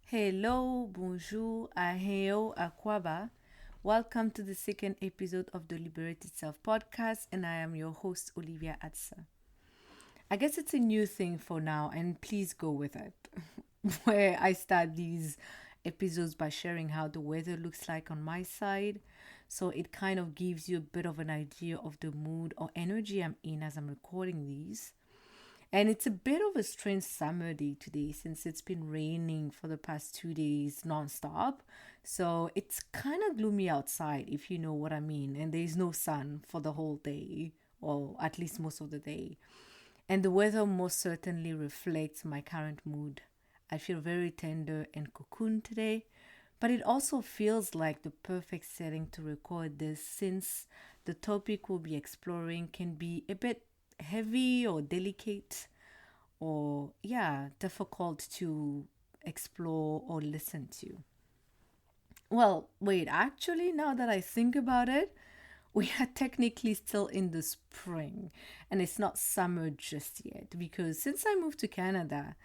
Hello, bonjour, aheo, akwaba. Welcome to the second episode of the Liberated Self podcast, and I am your host, Olivia Atsa. I guess it's a new thing for now, and please go with it. Where I start these episodes by sharing how the weather looks like on my side. So it kind of gives you a bit of an idea of the mood or energy I'm in as I'm recording these. And it's a bit of a strange summer day today since it's been raining for the past 2 days nonstop. So it's kind of gloomy outside, if you know what I mean. And there's no sun for the whole day, or at least most of the day. And the weather most certainly reflects my current mood. I feel very tender and cocooned today, but it also feels like the perfect setting to record this since the topic we'll be exploring can be a bit heavy or delicate or, yeah, difficult to explore or listen to. Well, wait, actually, now that I think about it, we are technically still in the spring and it's not summer just yet because since I moved to Canada,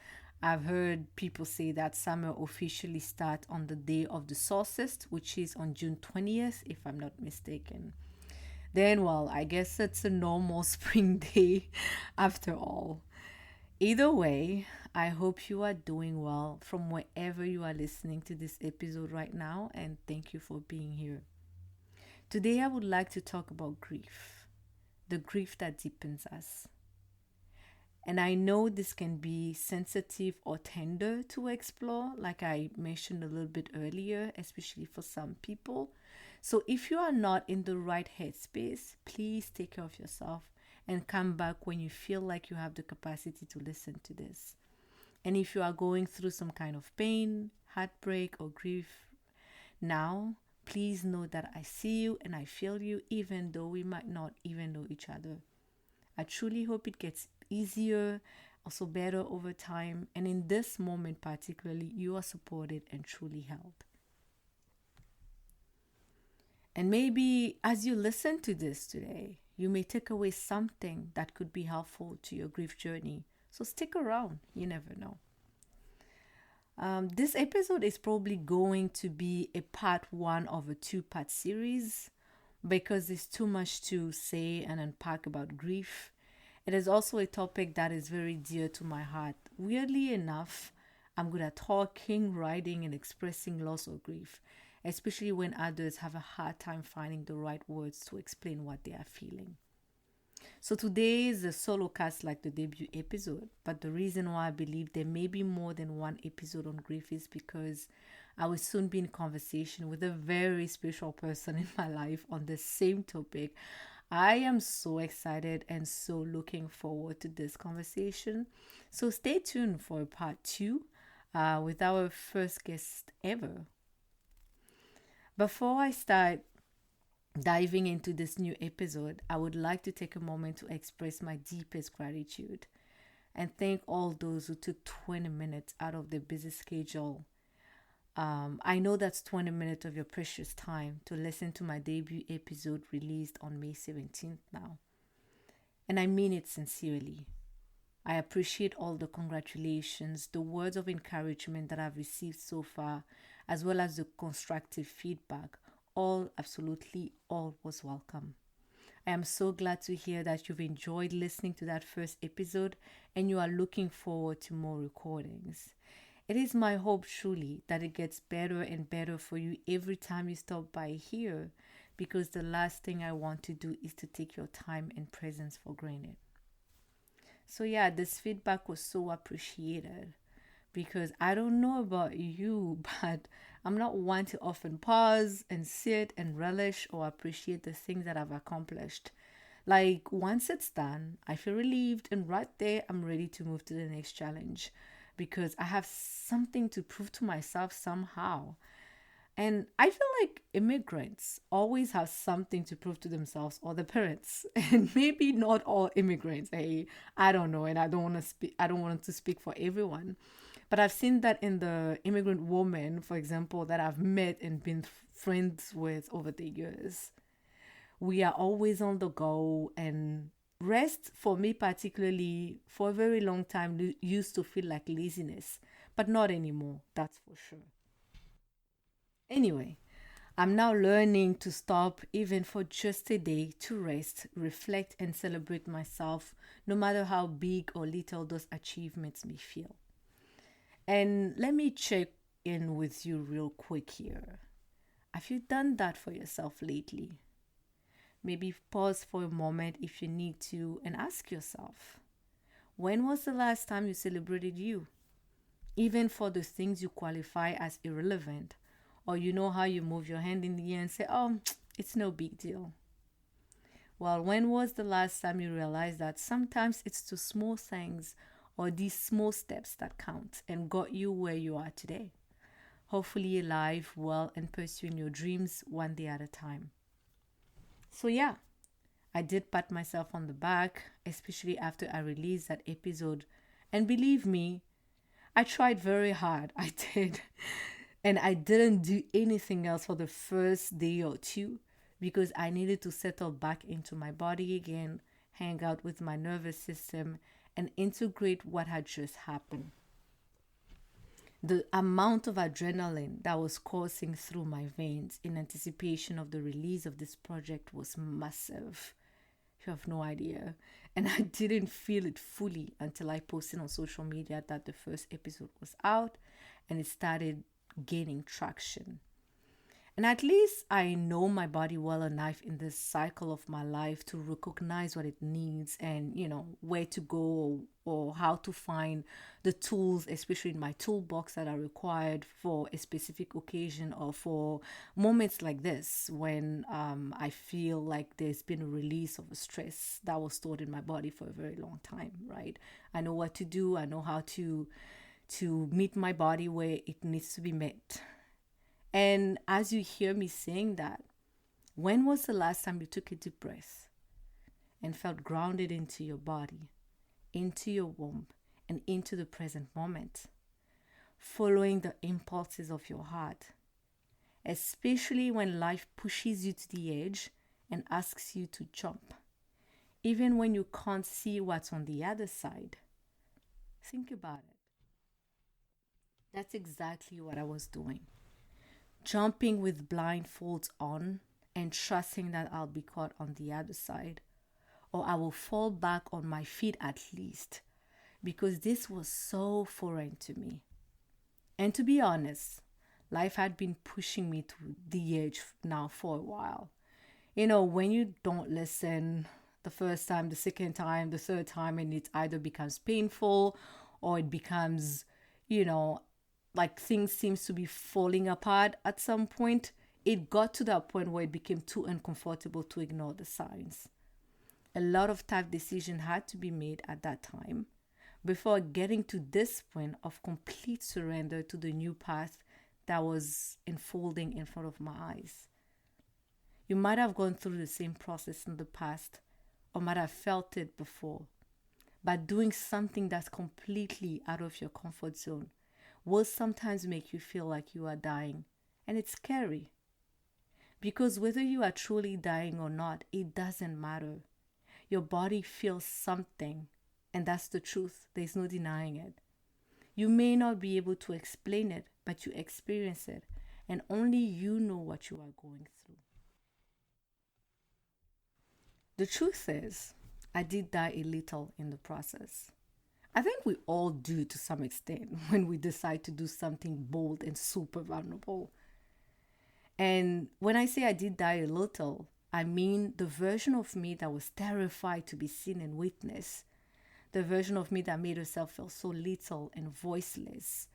I've heard people say that summer officially starts on the day of the solstice, which is on June 20th, if I'm not mistaken. Then, well, I guess it's a normal spring day after all. Either way, I hope you are doing well from wherever you are listening to this episode right now, and thank you for being here. Today, I would like to talk about grief, the grief that deepens us. And I know this can be sensitive or tender to explore, like I mentioned a little bit earlier, especially for some people. So if you are not in the right headspace, please take care of yourself and come back when you feel like you have the capacity to listen to this. And if you are going through some kind of pain, heartbreak, or grief now, please know that I see you and I feel you, even though we might not even know each other. I truly hope it gets easier, also better over time. And in this moment, particularly, you are supported and truly held. And maybe as you listen to this today, you may take away something that could be helpful to your grief journey. So stick around, you never know. This episode is probably going to be a part one of a two-part series because there's too much to say and unpack about grief. It is also a topic that is very dear to my heart. Weirdly enough, I'm good at talking, writing, and expressing loss or grief, especially when others have a hard time finding the right words to explain what they are feeling. So today is a solo cast like the debut episode, but the reason why I believe there may be more than one episode on grief is because I will soon be in conversation with a very special person in my life on the same topic. I am so excited and so looking forward to this conversation. So stay tuned for part two with our first guest ever. Before I start diving into this new episode, I would like to take a moment to express my deepest gratitude and thank all those who took 20 minutes out of their busy schedule. I know that's 20 minutes of your precious time to listen to my debut episode released on May 17th now. And I mean it sincerely. I appreciate all the congratulations, the words of encouragement that I've received so far, as well as the constructive feedback. All, absolutely all was welcome. I am so glad to hear that you've enjoyed listening to that first episode and you are looking forward to more recordings. It is my hope truly that it gets better and better for you every time you stop by here because the last thing I want to do is to take your time and presence for granted. So yeah, this feedback was so appreciated because I don't know about you, but I'm not one to often pause and sit and relish or appreciate the things that I've accomplished. Like once it's done, I feel relieved and right there I'm ready to move to the next challenge because I have something to prove to myself somehow. And I feel like immigrants always have something to prove to themselves or their parents. And maybe not all immigrants. Hey, I don't know, and I don't want to speak for everyone. But I've seen that in the immigrant women, for example, that I've met and been friends with over the years. We are always on the go, and rest for me particularly for a very long time used to feel like laziness. but not anymore, that's for sure. Anyway, I'm now learning to stop even for just a day to rest, reflect, and celebrate myself, no matter how big or little those achievements may feel. And let me check in with you real quick here. Have you done that for yourself lately? Maybe pause for a moment if you need to and ask yourself, when was the last time you celebrated you? Even for the things you qualify as irrelevant, or you know how you move your hand in the air and say, oh, it's no big deal. Well, when was the last time you realized that sometimes it's the small things or these small steps that count and got you where you are today? Hopefully alive, well, and pursuing your dreams one day at a time. So, yeah, I did pat myself on the back, especially after I released that episode. And believe me, I tried very hard. I did. And I didn't do anything else for the first day or two because I needed to settle back into my body again, hang out with my nervous system, and integrate what had just happened. The amount of adrenaline that was coursing through my veins in anticipation of the release of this project was massive. You have no idea. And I didn't feel it fully until I posted on social media that the first episode was out and it started gaining traction. And at least I know my body well enough in this cycle of my life to recognize what it needs and, where to go or how to find the tools, especially in my toolbox that are required for a specific occasion or for moments like this when I feel like there's been a release of a stress that was stored in my body for a very long time, right? I know what to do. I know how to meet my body where it needs to be met. And as you hear me saying that, when was the last time you took a deep breath and felt grounded into your body, into your womb, and into the present moment, following the impulses of your heart, especially when life pushes you to the edge and asks you to jump, even when you can't see what's on the other side? Think about it. That's exactly what I was doing. Jumping with blindfolds on and trusting that I'll be caught on the other side, or I will fall back on my feet at least, because this was so foreign to me. And to be honest, life had been pushing me to the edge now for a while. When you don't listen the first time, the second time, the third time, and it either becomes painful or it becomes, like things seems to be falling apart at some point, it got to that point where it became too uncomfortable to ignore the signs. A lot of tough decisions had to be made at that time before getting to this point of complete surrender to the new path that was unfolding in front of my eyes. You might have gone through the same process in the past or might have felt it before, but doing something that's completely out of your comfort zone will sometimes make you feel like you are dying. And it's scary. Because whether you are truly dying or not, it doesn't matter. Your body feels something. And that's the truth. There's no denying it. You may not be able to explain it, but you experience it. And only you know what you are going through. The truth is, I did die a little in the process. I think we all do to some extent when we decide to do something bold and super vulnerable. And when I say I did die a little, I mean the version of me that was terrified to be seen and witnessed. The version of me that made herself feel so little and voiceless,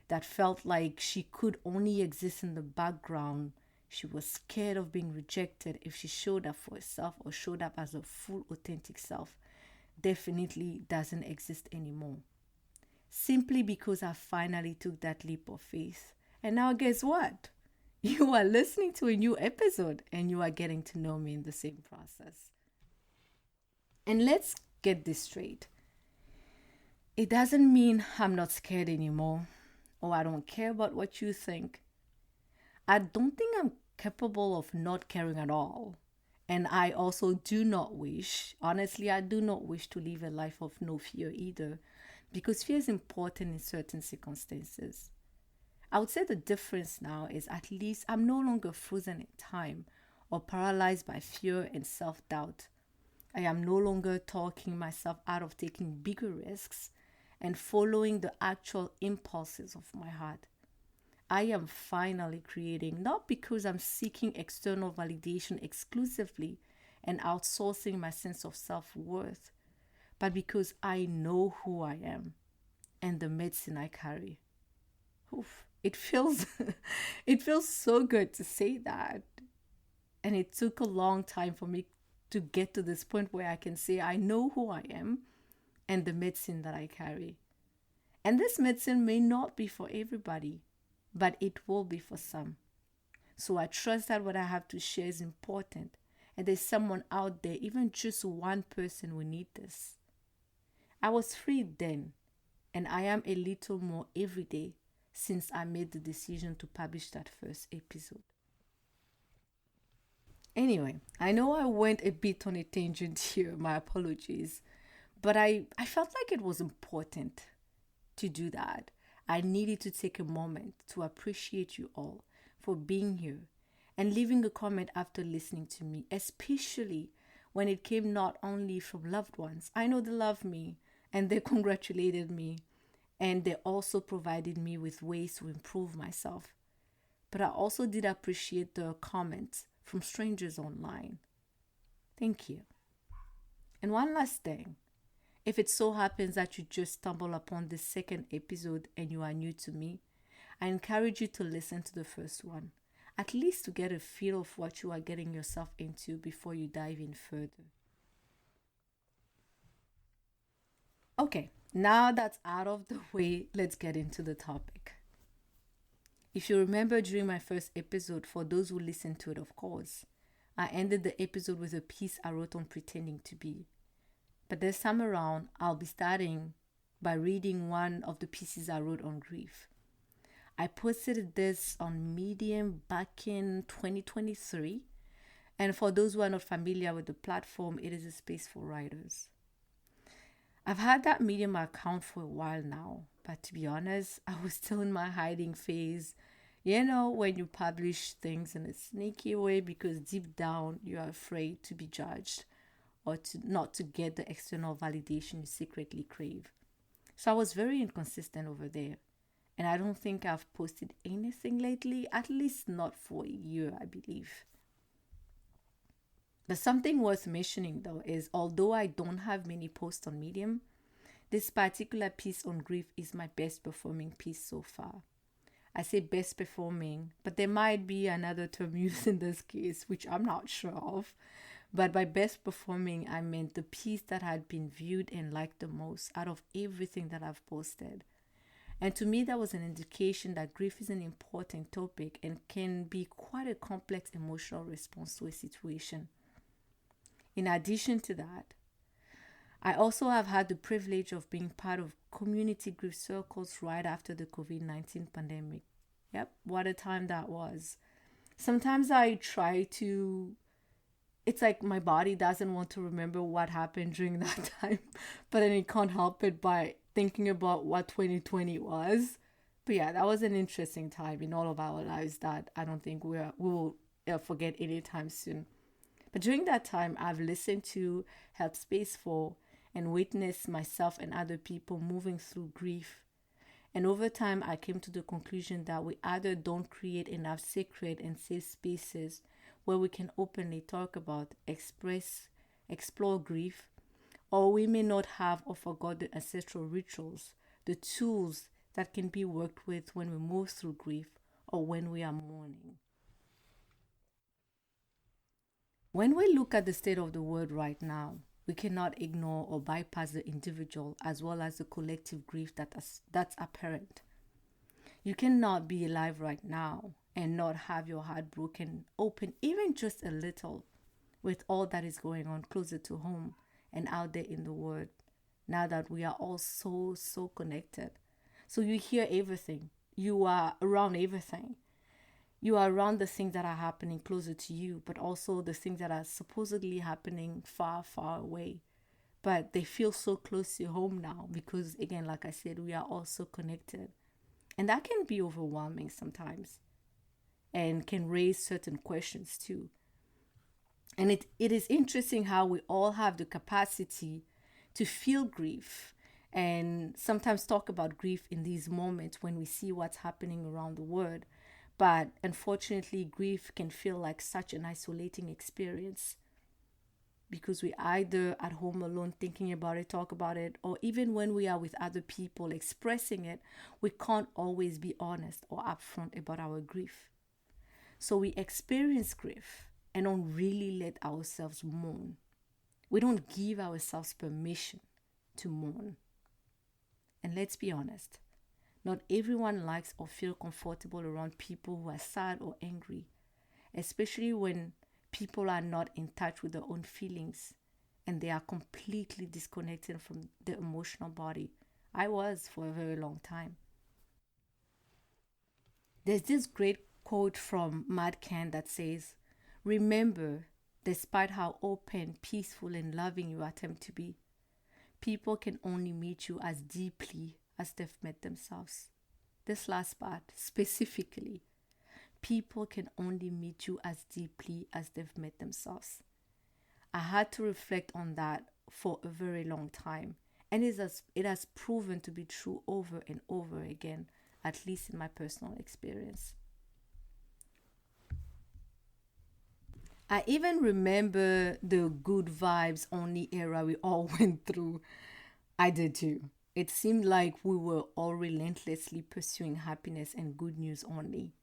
that felt like she could only exist in the background. She was scared of being rejected if she showed up for herself or showed up as a full, authentic self. Definitely doesn't exist anymore. Simply because I finally took that leap of faith. And now guess what? You are listening to a new episode and you are getting to know me in the same process. And let's get this straight. It doesn't mean I'm not scared anymore or I don't care about what you think. I don't think I'm capable of not caring at all. And I also do not wish, honestly, I do not wish to live a life of no fear either. because fear is important in certain circumstances. I would say the difference now is at least I'm no longer frozen in time or paralyzed by fear and self doubt. I am no longer talking myself out of taking bigger risks and following the actual impulses of my heart. I am finally creating, not because I'm seeking external validation exclusively and outsourcing my sense of self worth, but because I know who I am and the medicine I carry. Oof, it feels it feels so good to say that. And it took a long time for me to get to this point where I can say I know who I am and the medicine that I carry. And this medicine may not be for everybody, but it will be for some. So I trust that what I have to share is important, and there's someone out there, even just one person, will need this. I was free then, and I am a little more every day since I made the decision to publish that first episode. Anyway, I know I went a bit on a tangent here, my apologies, but I felt like it was important to do that. I needed to take a moment to appreciate you all for being here and leaving a comment after listening to me, especially when it came not only from loved ones. I know they love me and they congratulated me, and they also provided me with ways to improve myself. But I also did appreciate the comments from strangers online. Thank you. And one last thing. If it so happens that you just stumble upon this second episode and you are new to me, I encourage you to listen to the first one, at least to get a feel of what you are getting yourself into before you dive in further. Okay, now that's out of the way, let's get into the topic. If you remember during my first episode, for those who listened to it, of course, I ended the episode with a piece I wrote on pretending to be. But this time around, I'll be starting by reading one of the pieces I wrote on grief. I posted this on Medium back in 2023. And for those who are not familiar with the platform, it is a space for writers. I've had that Medium account for a while now, but to be honest, I was still in my hiding phase. You know, when you publish things in a sneaky way because deep down you're afraid to be judged or to not to get the external validation you secretly crave. So I was very inconsistent over there. And I don't think I've posted anything lately, at least not for a year, I believe. But something worth mentioning though is although I don't have many posts on Medium, this particular piece on grief is my best performing piece so far. I say best performing, but there might be another term used in this case, which I'm not sure of. But by best performing, I meant the piece that had been viewed and liked the most out of everything that I've posted. And to me, that was an indication that grief is an important topic and can be quite a complex emotional response to a situation. In addition to that, I also have had the privilege of being part of community grief circles right after the COVID-19 pandemic. Yep, what a time that was. Sometimes I try to, it's like my body doesn't want to remember what happened during that time, but then it can't help it by thinking about what 2020 was. But yeah, that was an interesting time in all of our lives that I don't think we will forget anytime soon. But during that time, I've listened to, held space for, and witnessed myself and other people moving through grief. And over time, I came to the conclusion that we either don't create enough sacred and safe spaces where we can openly talk about, express, explore grief, or we may not have or forgot the ancestral rituals, the tools that can be worked with when we move through grief or when we are mourning. When we look at the state of the world right now, we cannot ignore or bypass the individual as well as the collective grief that's apparent. You cannot be alive right now and not have your heart broken open, even just a little, with all that is going on closer to home and out there in the world, now that we are all so connected. So you hear everything. You are around everything. You are around the things that are happening closer to you, but also the things that are supposedly happening far away. but they feel so close to home now because, again, like I said, we are also connected. And that can be overwhelming sometimes and can raise certain questions too. And it is interesting how we all have the capacity to feel grief and sometimes talk about grief in these moments when we see what's happening around the world. But unfortunately, grief can feel like such an isolating experience because we either at home alone thinking about it, talk about it, or even when we are with other people expressing it, we can't always be honest or upfront about our grief. So we experience grief and don't really let ourselves mourn. We don't give ourselves permission to mourn. And let's be honest, not everyone likes or feel comfortable around people who are sad or angry, especially when people are not in touch with their own feelings and they are completely disconnected from the emotional body. I was for a very long time. There's this great quote from Akan that says, "Remember, despite how open, peaceful, and loving you attempt to be, people can only meet you as deeply as they've met themselves." This last part, specifically, people can only meet you as deeply as they've met themselves. I had to reflect on that for a very long time, and it has proven to be true over and over again, at least in my personal experience. I even remember the good vibes only era we all went through. I did too. It seemed like we were all relentlessly pursuing happiness and good news only.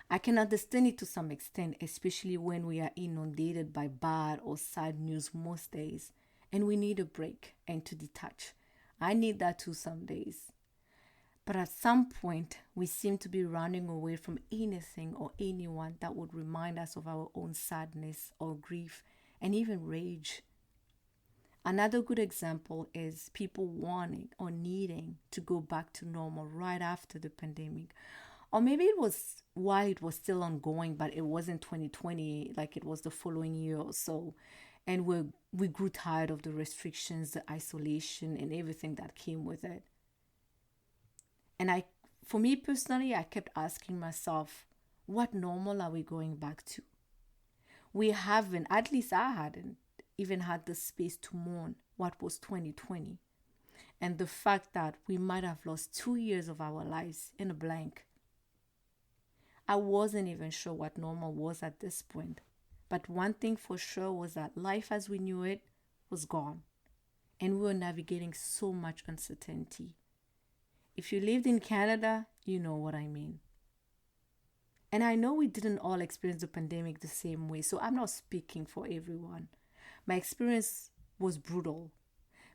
I can understand it to some extent, especially when we are inundated by bad or sad news most days and we need a break and to detach. I need that too some days. But at some point, we seem to be running away from anything or anyone that would remind us of our own sadness or grief and even rage. Another good example is people wanting or needing to go back to normal right after the pandemic. Or maybe it was while it was still ongoing, but it wasn't 2020, like it was the following year or so. And we grew tired of the restrictions, the isolation, and everything that came with it. And for me personally, I kept asking myself, what normal are we going back to? We haven't, at least I hadn't, even had the space to mourn what was 2020 and the fact that we might have lost 2 years of our lives in a blank. I wasn't even sure what normal was at this point, but one thing for sure was that life as we knew it was gone, and we were navigating so much uncertainty. If you lived in Canada, you know what I mean. And I know we didn't all experience the pandemic the same way, so I'm not speaking for everyone. My experience was brutal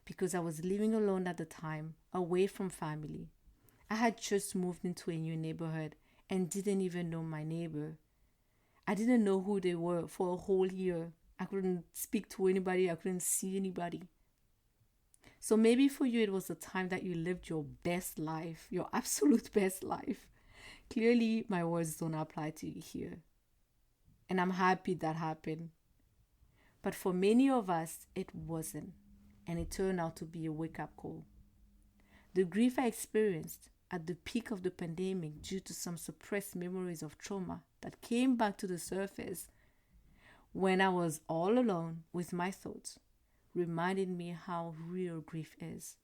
because I was living alone at the time, away from family. I had just moved into a new neighborhood and didn't even know my neighbor. I didn't know who they were for a whole year. I couldn't speak to anybody, I couldn't see anybody. So maybe for you, it was the time that you lived your best life, your absolute best life. Clearly, my words don't apply to you here. And I'm happy that happened. But for many of us, it wasn't. And it turned out to be a wake-up call. The grief I experienced at the peak of the pandemic due to some suppressed memories of trauma that came back to the surface when I was all alone with my thoughts reminded me how real grief is,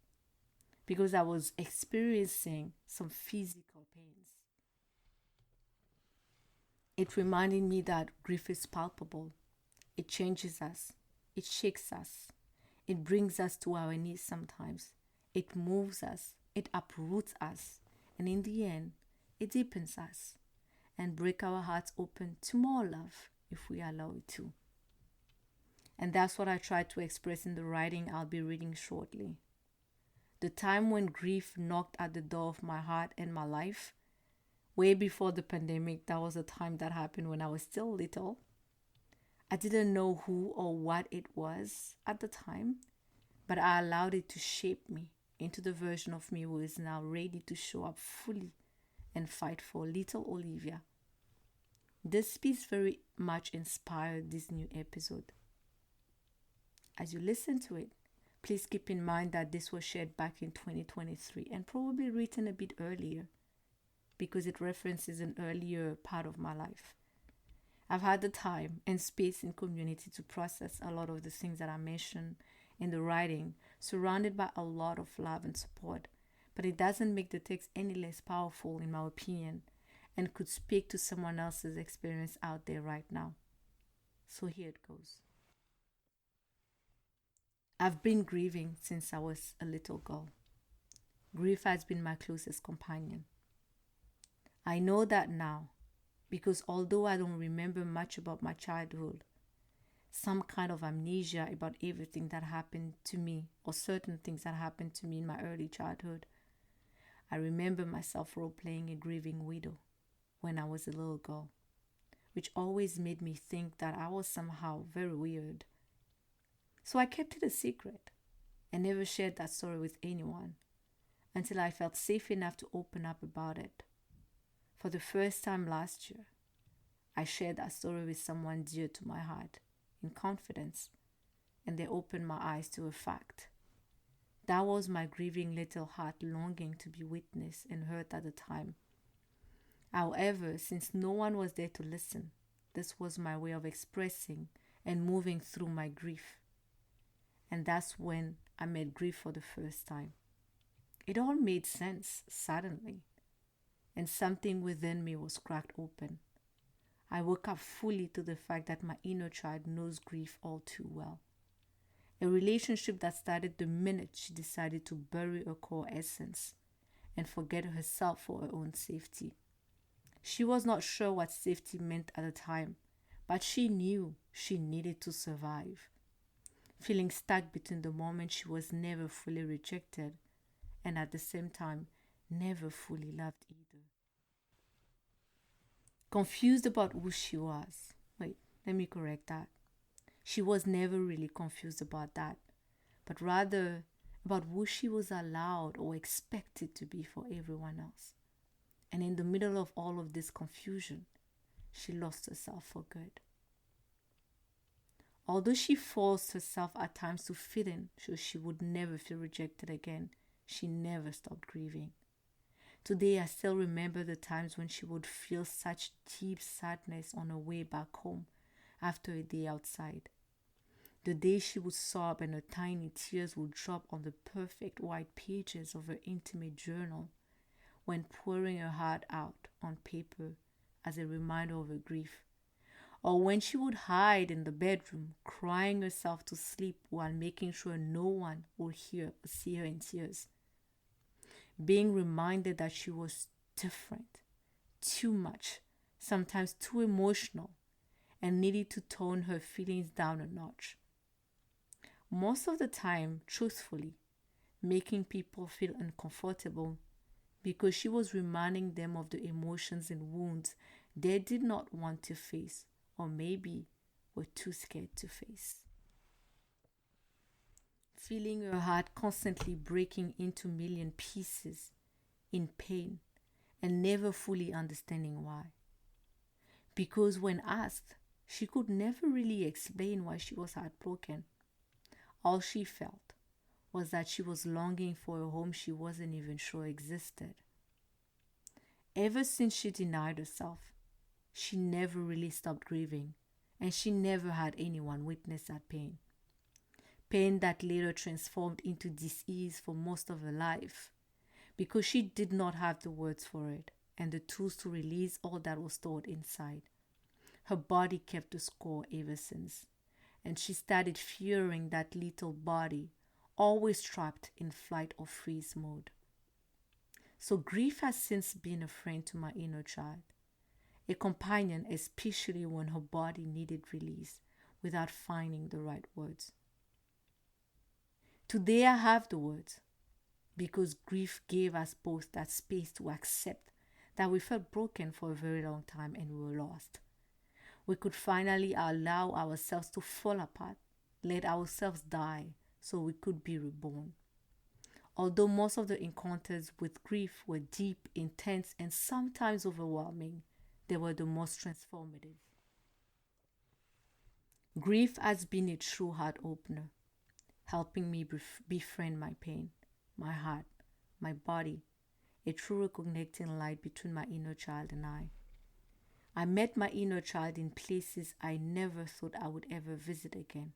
because I was experiencing some physical pains. It reminded me that grief is palpable. It changes us. It shakes us. It brings us to our knees sometimes. It moves us. It uproots us. And in the end, it deepens us and break our hearts open to more love if we allow it to. And that's what I try to express in the writing I'll be reading shortly. The time when grief knocked at the door of my heart and my life, way before the pandemic, that was a time that happened when I was still little. I didn't know who or what it was at the time, but I allowed it to shape me into the version of me who is now ready to show up fully and fight for little Olivia. This piece very much inspired this new episode. As you listen to it, Please keep in mind that this was shared back in 2023 and probably written a bit earlier because it references an earlier part of my life. I've had the time and space in community to process a lot of the things that I mentioned in the writing, surrounded by a lot of love and support, but it doesn't make the text any less powerful in my opinion and could speak to someone else's experience out there right now. So here it goes. I've been grieving since I was a little girl. Grief has been my closest companion. I know that now because although I don't remember much about my childhood, some kind of amnesia about everything that happened to me or certain things that happened to me in my early childhood, I remember myself role-playing a grieving widow when I was a little girl, which always made me think that I was somehow very weird. So I kept it a secret and never shared that story with anyone until I felt safe enough to open up about it. For the first time last year, I shared that story with someone dear to my heart in confidence, and they opened my eyes to a fact. That was my grieving little heart longing to be witnessed and heard at the time. However, since no one was there to listen, this was my way of expressing and moving through my grief. And that's when I met grief for the first time. It all made sense suddenly, and something within me was cracked open. I woke up fully to the fact that my inner child knows grief all too well. A relationship that started the minute she decided to bury her core essence and forget herself for her own safety. She was not sure what safety meant at the time, but she knew she needed to survive. Feeling stuck between the moment she was never fully rejected and at the same time never fully loved either. Confused about who she was. Wait, let me correct that. She was never really confused about that, but rather about who she was allowed or expected to be for everyone else. And in the middle of all of this confusion, she lost herself for good. Although she forced herself at times to fit in so she would never feel rejected again, she never stopped grieving. Today, I still remember the times when she would feel such deep sadness on her way back home after a day outside. The day she would sob and her tiny tears would drop on the perfect white pages of her intimate journal when pouring her heart out on paper as a reminder of her grief. Or when she would hide in the bedroom, crying herself to sleep while making sure no one would hear or see her in tears. Being reminded that she was different, too much, sometimes too emotional, and needed to tone her feelings down a notch. Most of the time, truthfully, making people feel uncomfortable because she was reminding them of the emotions and wounds they did not want to face, or maybe were too scared to face. Feeling her heart constantly breaking into million pieces in pain and never fully understanding why. Because when asked, she could never really explain why she was heartbroken. All she felt was that she was longing for a home she wasn't even sure existed. Ever since she denied herself, she never really stopped grieving, and she never had anyone witness that pain. Pain that later transformed into dis-ease for most of her life, because she did not have the words for it and the tools to release all that was stored inside. Her body kept the score ever since, and she started fearing that little body, always trapped in flight or freeze mode. So grief has since been a friend to my inner child, a companion especially when her body needed release without finding the right words. Today I have the words, because grief gave us both that space to accept that we felt broken for a very long time and we were lost. We could finally allow ourselves to fall apart, let ourselves die so we could be reborn. Although most of the encounters with grief were deep, intense, and sometimes overwhelming, they were the most transformative. Grief has been a true heart opener, helping me befriend my pain, my heart, my body, a true reconnecting light between my inner child and I. I met my inner child in places I never thought I would ever visit again.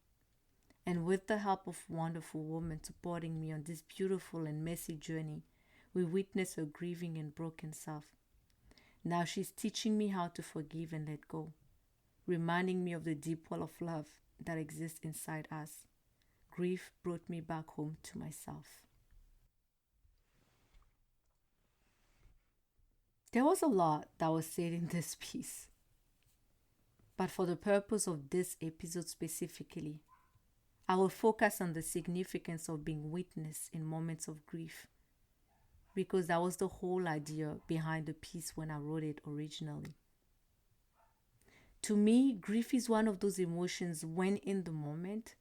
And with the help of wonderful women supporting me on this beautiful and messy journey, we witnessed her grieving and broken self. Now she's teaching me how to forgive and let go, reminding me of the deep well of love that exists inside us. Grief brought me back home to myself. There was a lot that was said in this piece, but for the purpose of this episode specifically, I will focus on the significance of being witness in moments of grief, because that was the whole idea behind the piece when I wrote it originally. To me, grief is one of those emotions when in the moment,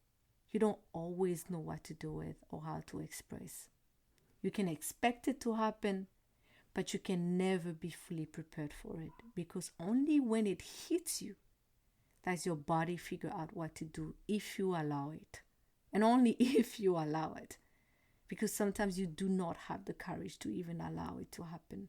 you don't always know what to do with or how to express. You can expect it to happen, but you can never be fully prepared for it, because only when it hits you does your body figure out what to do if you allow it. And only if you allow it, because sometimes you do not have the courage to even allow it to happen.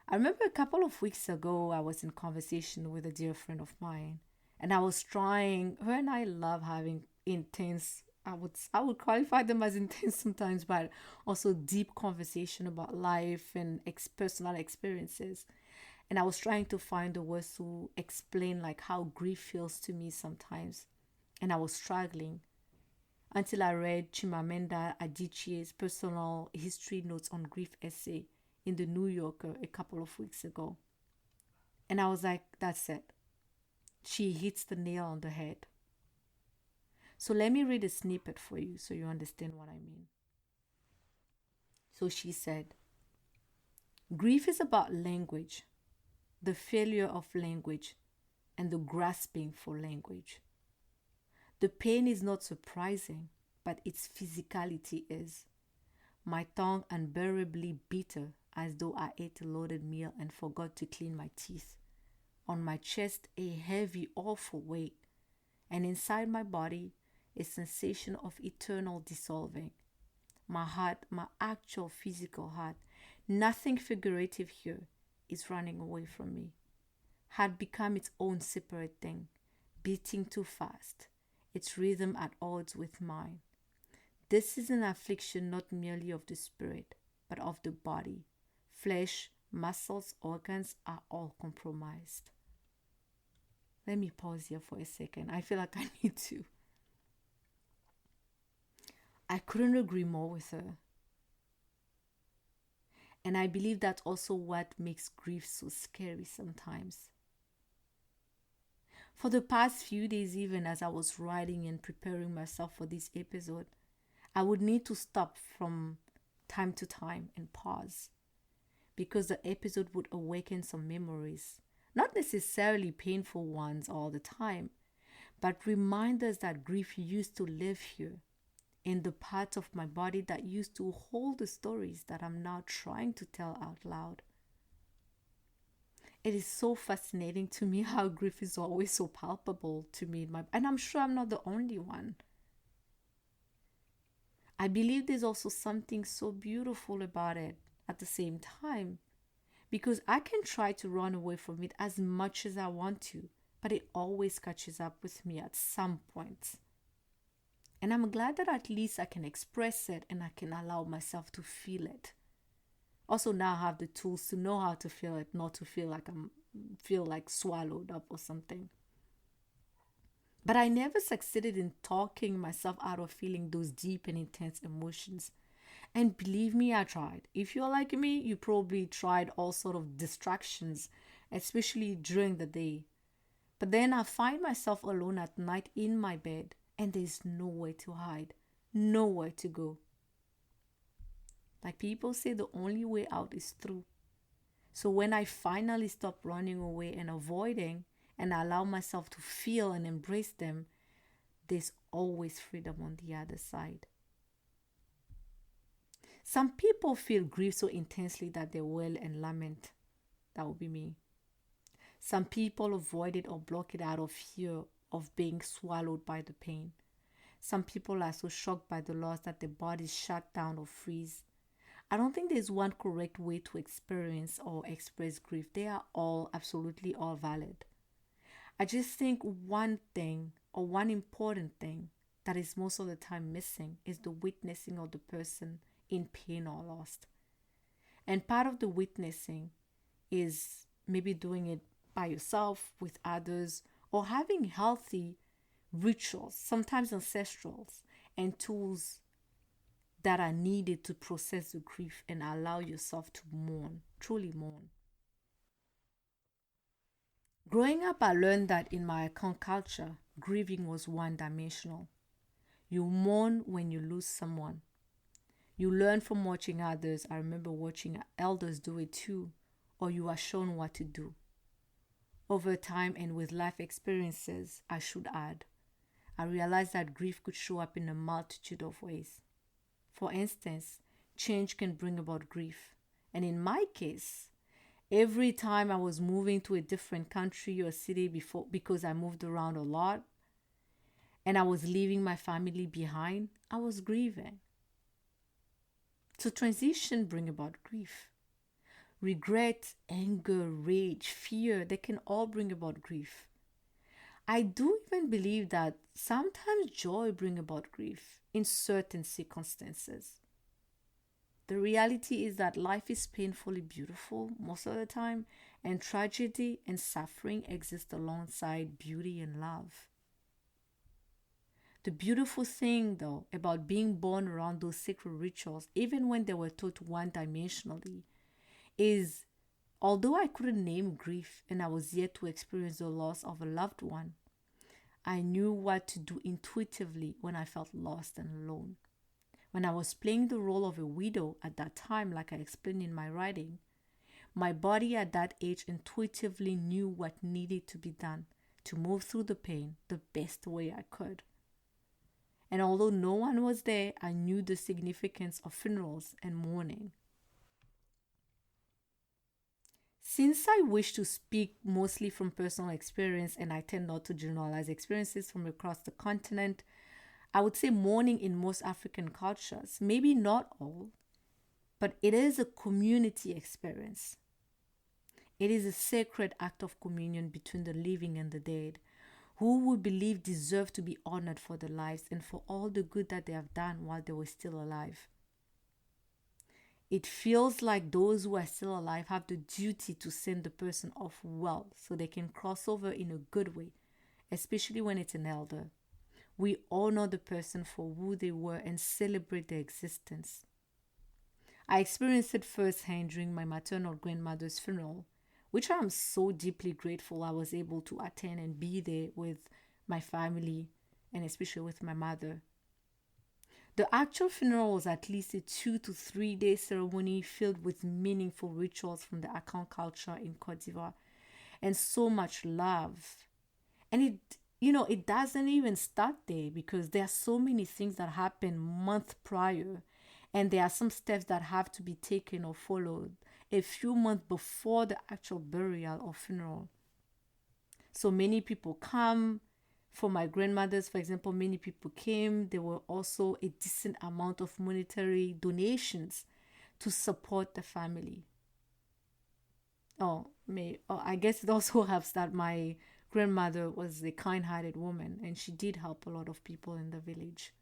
I remember a couple of weeks ago, I was in conversation with a dear friend of mine, and I was trying, her and I love having intense, I would qualify them as intense sometimes, but also deep conversation about life and personal experiences. And I was trying to find the words to explain like how grief feels to me sometimes. And I was struggling until I read Chimamanda Adichie's personal history notes on grief essay in the New Yorker a couple of weeks ago. And I was like, that's it. She hits the nail on the head. So let me read a snippet for you so you understand what I mean. So she said, grief is about language, the failure of language, and the grasping for language. The pain is not surprising, but its physicality is. My tongue unbearably bitter, as though I ate a loaded meal and forgot to clean my teeth. On my chest, a heavy, awful weight, and inside my body, a sensation of eternal dissolving. My heart, my actual physical heart, nothing figurative here, is running away from me. Had become its own separate thing, beating too fast, its rhythm at odds with mine. This is an affliction not merely of the spirit, but of the body. Flesh, muscles, organs are all compromised. Let me pause here for a second. I feel like I need to. I couldn't agree more with her. And I believe that's also what makes grief so scary sometimes. For the past few days, even as I was writing and preparing myself for this episode, I would need to stop from time to time and pause, because the episode would awaken some memories, not necessarily painful ones all the time, but reminders that grief used to live here, in the parts of my body that used to hold the stories that I'm now trying to tell out loud. It is so fascinating to me how grief is always so palpable to me, and I'm sure I'm not the only one. I believe there's also something so beautiful about it at the same time, because I can try to run away from it as much as I want to, but it always catches up with me at some point. And I'm glad that at least I can express it and I can allow myself to feel it. Also now I have the tools to know how to feel it, not to feel like swallowed up or something. But I never succeeded in talking myself out of feeling those deep and intense emotions. And believe me, I tried. If you're like me, you probably tried all sort of distractions, especially during the day. But then I find myself alone at night in my bed, and there's nowhere to hide, nowhere to go. Like people say, the only way out is through. So when I finally stop running away and avoiding and allow myself to feel and embrace them, there's always freedom on the other side. Some people feel grief so intensely that they wail and lament. That would be me. Some people avoid it or block it out of fear of being swallowed by the pain. Some people are so shocked by the loss that their bodies shut down or freeze. I don't think there's one correct way to experience or express grief. They are all absolutely all valid. I just think one thing or one important thing that is most of the time missing is the witnessing of the person in pain or lost. And part of the witnessing is maybe doing it by yourself, with others, or having healthy rituals, sometimes ancestrals, and tools that are needed to process the grief and allow yourself to mourn, truly mourn. Growing up, I learned that in my Akan culture, grieving was one dimensional. You mourn when you lose someone. You learn from watching others. I remember watching elders do it too, or you are shown what to do. Over time and with life experiences, I should add, I realized that grief could show up in a multitude of ways. For instance, change can bring about grief. And in my case, every time I was moving to a different country or city before because I moved around a lot and I was leaving my family behind, I was grieving. So transition bring about grief. Regret, anger, rage, fear, they can all bring about grief. I do even believe that sometimes joy bring about grief in certain circumstances. The reality is that life is painfully beautiful most of the time, and tragedy and suffering exist alongside beauty and love. The beautiful thing, though, about being born around those sacred rituals, even when they were taught one dimensionally, is although I couldn't name grief and I was yet to experience the loss of a loved one, I knew what to do intuitively when I felt lost and alone. When I was playing the role of a widow at that time, like I explained in my writing, my body at that age intuitively knew what needed to be done to move through the pain the best way I could. And although no one was there, I knew the significance of funerals and mourning. Since I wish to speak mostly from personal experience and I tend not to generalize experiences from across the continent, I would say mourning in most African cultures, maybe not all, but it is a community experience. It is a sacred act of communion between the living and the dead, who we believe deserve to be honored for their lives and for all the good that they have done while they were still alive. It feels like those who are still alive have the duty to send the person off well so they can cross over in a good way, especially when it's an elder. We honor the person for who they were and celebrate their existence. I experienced it firsthand during my maternal grandmother's funeral, which I am so deeply grateful I was able to attend and be there with my family and especially with my mother. The actual funeral was at least a 2 to 3 day ceremony filled with meaningful rituals from the Akan culture in Cote d'Ivoire and so much love. And it doesn't even start there because there are so many things that happen month prior, and there are some steps that have to be taken or followed a few months before the actual burial or funeral. So many people come. For my grandmothers, for example, many people came. There were also a decent amount of monetary donations to support the family. I guess it also helps that my grandmother was a kind-hearted woman and she did help a lot of people in the village.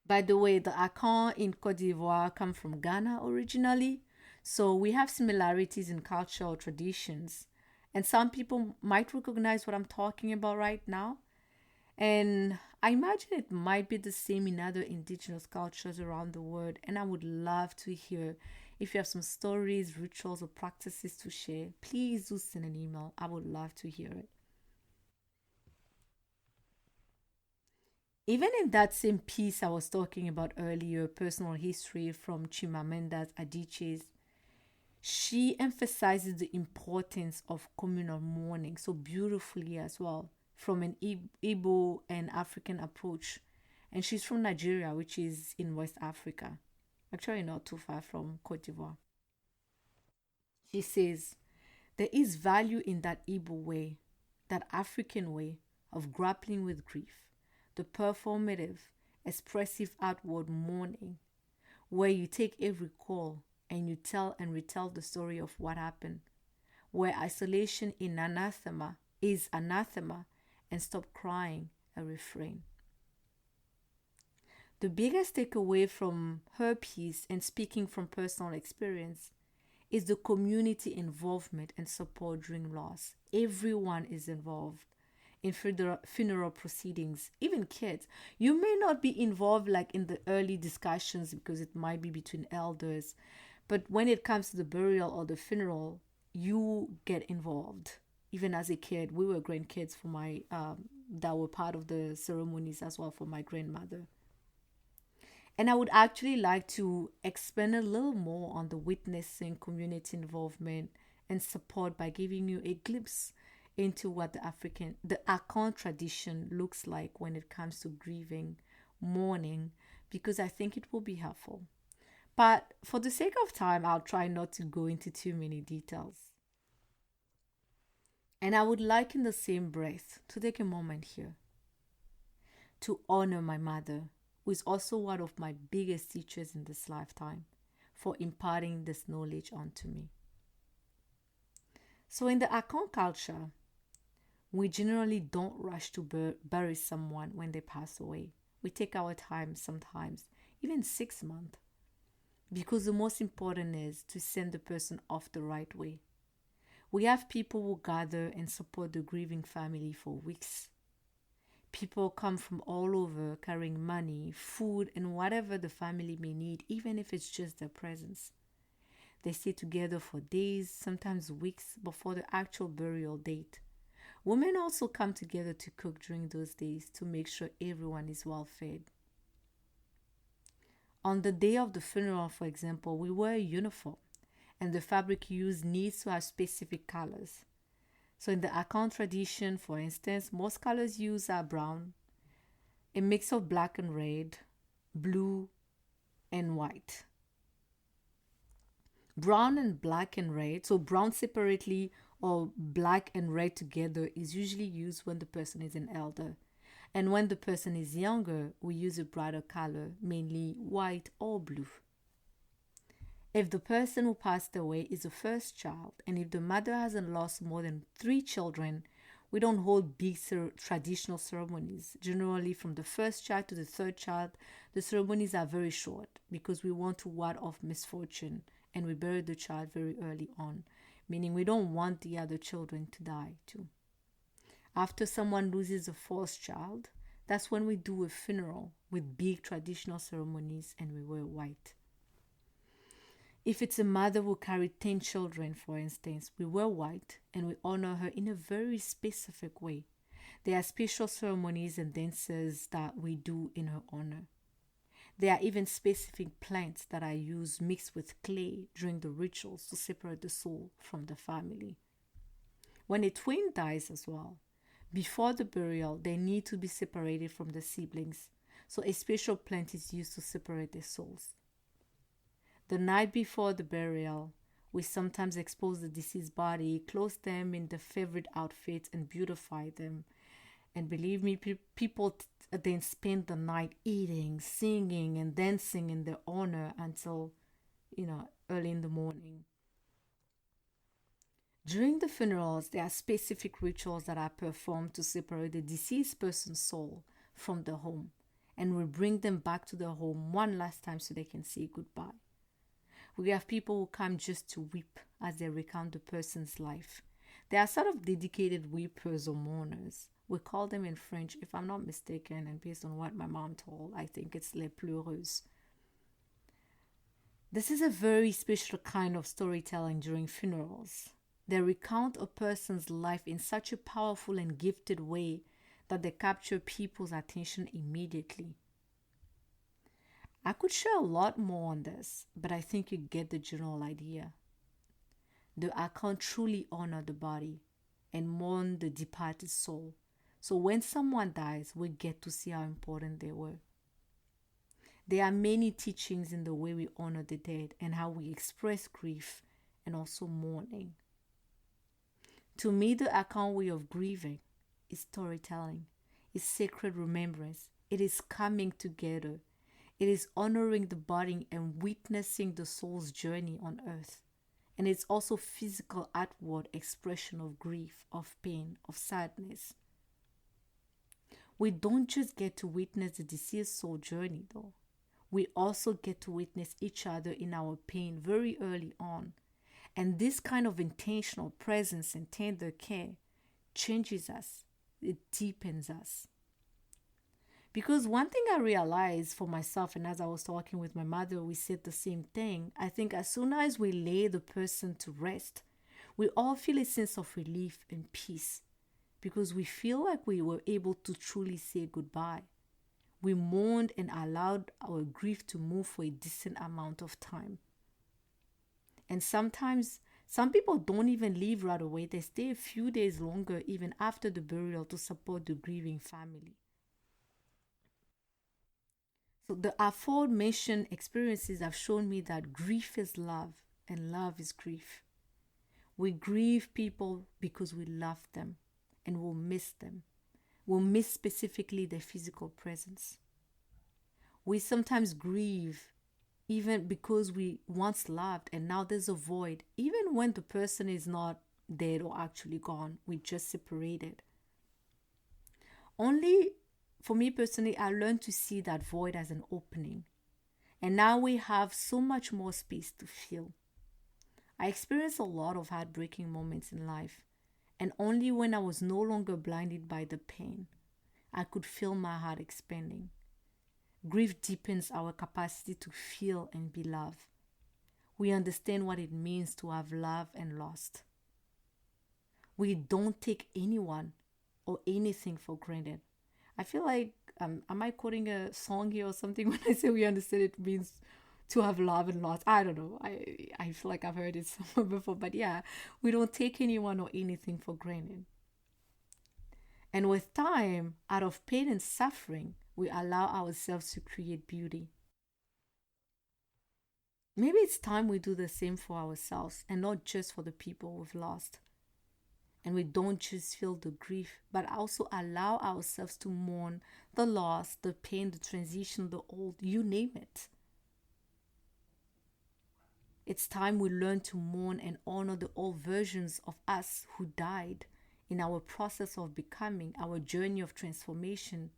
By the way, the Akan in Cote d'Ivoire come from Ghana originally, so we have similarities in cultural traditions. And some people might recognize what I'm talking about right now. And I imagine it might be the same in other indigenous cultures around the world. And I would love to hear if you have some stories, rituals, or practices to share. Please do send an email. I would love to hear it. Even in that same piece I was talking about earlier, personal history from Chimamenda's Adichie's, she emphasizes the importance of communal mourning so beautifully as well from an Igbo and African approach. And she's from Nigeria, which is in West Africa, actually not too far from Cote d'Ivoire. She says, there is value in that Igbo way, that African way, of grappling with grief, the performative, expressive outward mourning, where you take every call and you tell and retell the story of what happened, where isolation is anathema and stop crying a refrain. The biggest takeaway from her piece, and speaking from personal experience, is the community involvement and support during loss. Everyone is involved in funeral proceedings, even kids. You may not be involved like in the early discussions because it might be between elders, but when it comes to the burial or the funeral, you get involved. Even as a kid, we were grandkids for my that were part of the ceremonies as well for my grandmother. And I would actually like to expand a little more on the witnessing, community involvement, and support by giving you a glimpse into what the Akan tradition looks like when it comes to grieving, mourning, because I think it will be helpful. But for the sake of time, I'll try not to go into too many details. And I would like in the same breath to take a moment here to honor my mother, who is also one of my biggest teachers in this lifetime, for imparting this knowledge onto me. So in the Akan culture, we generally don't rush to bury someone when they pass away. We take our time sometimes, even 6 months, because the most important is to send the person off the right way. We have people who gather and support the grieving family for weeks. People come from all over carrying money, food, and whatever the family may need, even if it's just their presence. They stay together for days, sometimes weeks, before the actual burial date. Women also come together to cook during those days to make sure everyone is well fed. On the day of the funeral, for example, we wear a uniform, and the fabric used needs to have specific colors. So in the Akan tradition, for instance, most colors used are brown, a mix of black and red, blue, and white. Brown and black and red, so brown separately or black and red together, is usually used when the person is an elder. And when the person is younger, we use a brighter color, mainly white or blue. If the person who passed away is the first child, and if the mother hasn't lost more than 3 children, we don't hold big traditional ceremonies. Generally, from the first child to the 3rd child, the ceremonies are very short because we want to ward off misfortune, and we bury the child very early on, meaning we don't want the other children to die too. After someone loses a 4th child, that's when we do a funeral with big traditional ceremonies, and we wear white. If it's a mother who carried 10 children, for instance, we wear white and we honor her in a very specific way. There are special ceremonies and dances that we do in her honor. There are even specific plants that are used mixed with clay during the rituals to separate the soul from the family. When a twin dies as well, before the burial, they need to be separated from the siblings, so a special plant is used to separate their souls. The night before the burial, we sometimes expose the deceased body, clothe them in their favorite outfits, and beautify them. And believe me, people then spend the night eating, singing, and dancing in their honor until, early in the morning. During the funerals, there are specific rituals that are performed to separate the deceased person's soul from the home, and we bring them back to the home one last time so they can say goodbye. We have people who come just to weep as they recount the person's life. They are sort of dedicated weepers or mourners. We call them in French, if I'm not mistaken, and based on what my mom told, I think it's les pleureuses. This is a very special kind of storytelling during funerals. They recount a person's life in such a powerful and gifted way that they capture people's attention immediately. I could share a lot more on this, but I think you get the general idea. The Akan truly honor the body and mourn the departed soul. So when someone dies, we get to see how important they were. There are many teachings in the way we honor the dead and how we express grief and also mourning. To me, the Akan way of grieving is storytelling, is sacred remembrance. It is coming together. It is honoring the body and witnessing the soul's journey on earth. And it's also physical outward expression of grief, of pain, of sadness. We don't just get to witness the deceased soul journey though. We also get to witness each other in our pain very early on. And this kind of intentional presence and tender care changes us. It deepens us. Because one thing I realized for myself, and as I was talking with my mother, we said the same thing. I think as soon as we lay the person to rest, we all feel a sense of relief and peace because we feel like we were able to truly say goodbye. We mourned and allowed our grief to move for a decent amount of time. And sometimes, some people don't even leave right away. They stay a few days longer even after the burial to support the grieving family. So the aforementioned experiences have shown me that grief is love and love is grief. We grieve people because we love them and we'll miss them. We'll miss specifically their physical presence. We sometimes grieve even because we once loved and now there's a void, even when the person is not dead or actually gone, we just separated. Only for me personally, I learned to see that void as an opening. And now we have so much more space to feel. I experienced a lot of heartbreaking moments in life, and only when I was no longer blinded by the pain, I could feel my heart expanding. Grief deepens our capacity to feel and be loved. We understand what it means to have loved and lost. We don't take anyone or anything for granted. I feel like, am I quoting a song here or something when I say we understand it means to have love and loss? I don't know. I feel like I've heard it somewhere before. But yeah, we don't take anyone or anything for granted. And with time, out of pain and suffering, we allow ourselves to create beauty. Maybe it's time we do the same for ourselves and not just for the people we've lost. And we don't just feel the grief, but also allow ourselves to mourn the loss, the pain, the transition, the old, you name it. It's time we learn to mourn and honor the old versions of us who died in our process of becoming, our journey of transformation.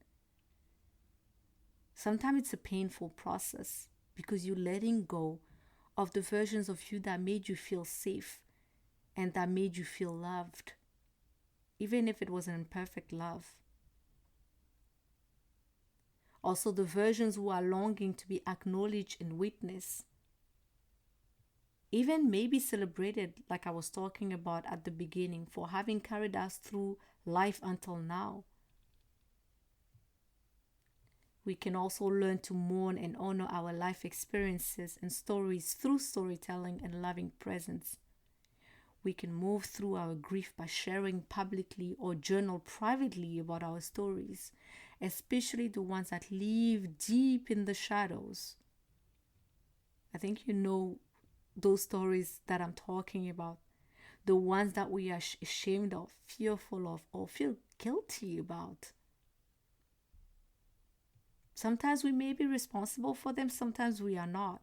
Sometimes it's a painful process because you're letting go of the versions of you that made you feel safe and that made you feel loved, even if it was an imperfect love. Also, the versions who are longing to be acknowledged and witnessed, even maybe celebrated, like I was talking about at the beginning, for having carried us through life until now. We can also learn to mourn and honor our life experiences and stories through storytelling and loving presence. We can move through our grief by sharing publicly or journal privately about our stories, especially the ones that live deep in the shadows. I think you know those stories that I'm talking about, the ones that we are ashamed of, fearful of, or feel guilty about. Sometimes we may be responsible for them, sometimes we are not.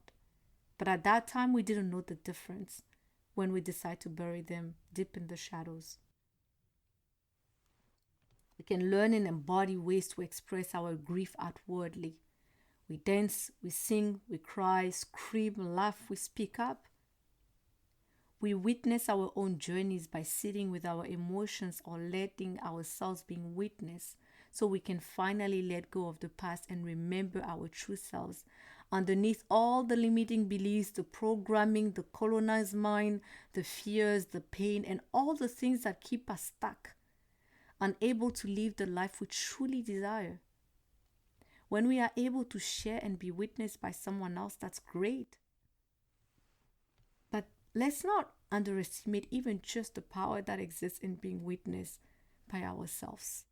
But at that time, we didn't know the difference when we decide to bury them deep in the shadows. We can learn and embody ways to express our grief outwardly. We dance, we sing, we cry, scream, laugh, we speak up. We witness our own journeys by sitting with our emotions or letting ourselves be witnessed so we can finally let go of the past and remember our true selves. Underneath all the limiting beliefs, the programming, the colonized mind, the fears, the pain, and all the things that keep us stuck, unable to live the life we truly desire. When we are able to share and be witnessed by someone else, that's great. But let's not underestimate even just the power that exists in being witnessed by ourselves.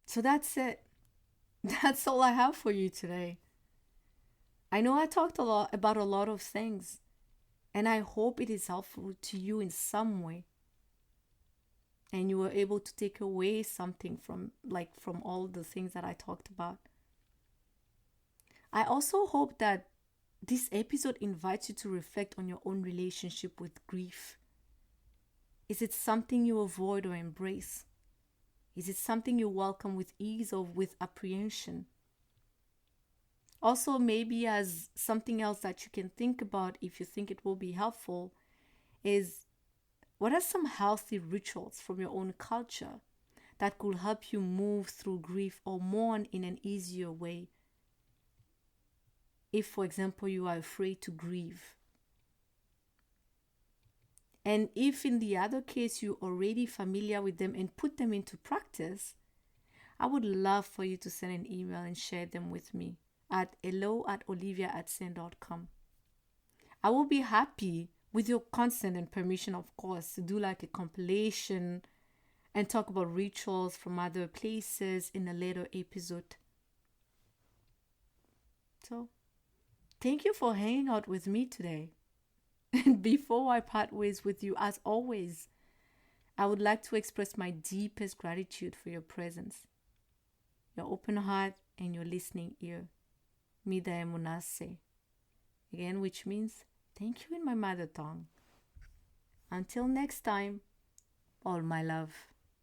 So that's it. That's all I have for you today. I know I talked a lot about a lot of things, and I hope it is helpful to you in some way. and you were able to take away something from all the things that I talked about. I also hope that this episode invites you to reflect on your own relationship with grief. Is it something you avoid or embrace? Is it something you welcome with ease or with apprehension? Also, maybe as something else that you can think about if you think it will be helpful is, what are some healthy rituals from your own culture that could help you move through grief or mourn in an easier way? If, for example, you are afraid to grieve. And if in the other case you're already familiar with them and put them into practice, I would love for you to send an email and share them with me at hello@olivia@send.com. I will be happy, with your consent and permission, of course, to do like a compilation and talk about rituals from other places in a later episode. So, thank you for hanging out with me today. And before I part ways with you, as always, I would like to express my deepest gratitude for your presence, your open heart, and your listening ear. Mida emunase. Again, which means thank you in my mother tongue. Until next time, all my love.